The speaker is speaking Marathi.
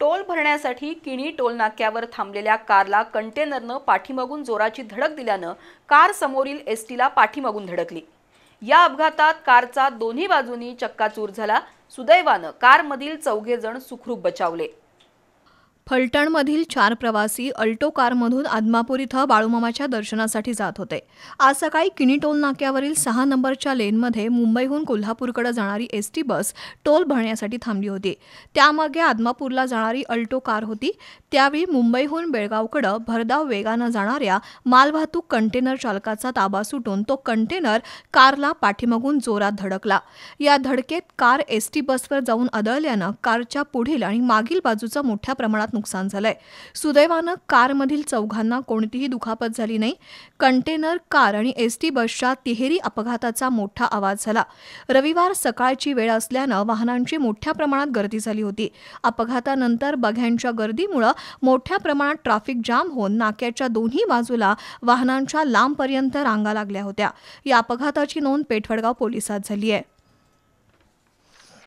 टोल भरण्यासाठी किणी टोल नाक्यावर थांबलेल्या कारला कंटेनरनं पाठीमागून जोराची धडक दिल्यानं कार समोरील एसटीला पाठीमागून धडकली। या अपघातात कारचा दोन्ही बाजूनी चक्काचूर झाला। सुदैवानं कारमधील 4 जण सुखरूप बचावले। फलटणमधील 4 प्रवासी अल्टो कारमधून आदमापूर इथं बाळूमामाच्या दर्शनासाठी जात होते। आज सकाळी किणी टोल नाक्यावरील 6 नंबरच्या लेनमध्ये मुंबईहून कोल्हापूरकडे जाणारी एसटी बस टोल भरण्यासाठी थांबली होती। त्यामागे आदमापूरला जाणारी अल्टो कार होती। त्यावेळी मुंबईहून बेळगावकडे भरधाव वेगानं जाणाऱ्या मालवाहतूक कंटेनर चालकाचा ताबा सुटून तो कंटेनर कारला पाठीमागून जोरात धडकला। या धडकेत कार एसटी बसवर जाऊन आदळल्यानं कारच्या पुढील आणि मागील बाजूचं मोठ्या प्रमाणात नुकसान झालंय। सुदैवानं कारमधील 4घांना कोणतीही दुखापत झाली नाही। कंटेनर, कार आणि एसटी बसच्या तिहेरी अपघाताचा मोठा आवाज झाला। रविवार सकाळची वेळ असल्यानं वाहनांची मोठ्या प्रमाणात गर्दी झाली होती। अपघातानंतर बघ्यांच्या गर्दीमुळे मोठ्या प्रमाणात ट्रॅफिक जाम होऊन नाक्याच्या दोन्ही बाजूला वाहनांच्या लांबपर्यंत रांगा लागल्या होत्या। या अपघाताची नोंद पेठवडगाव पोलिसात झाली आहे।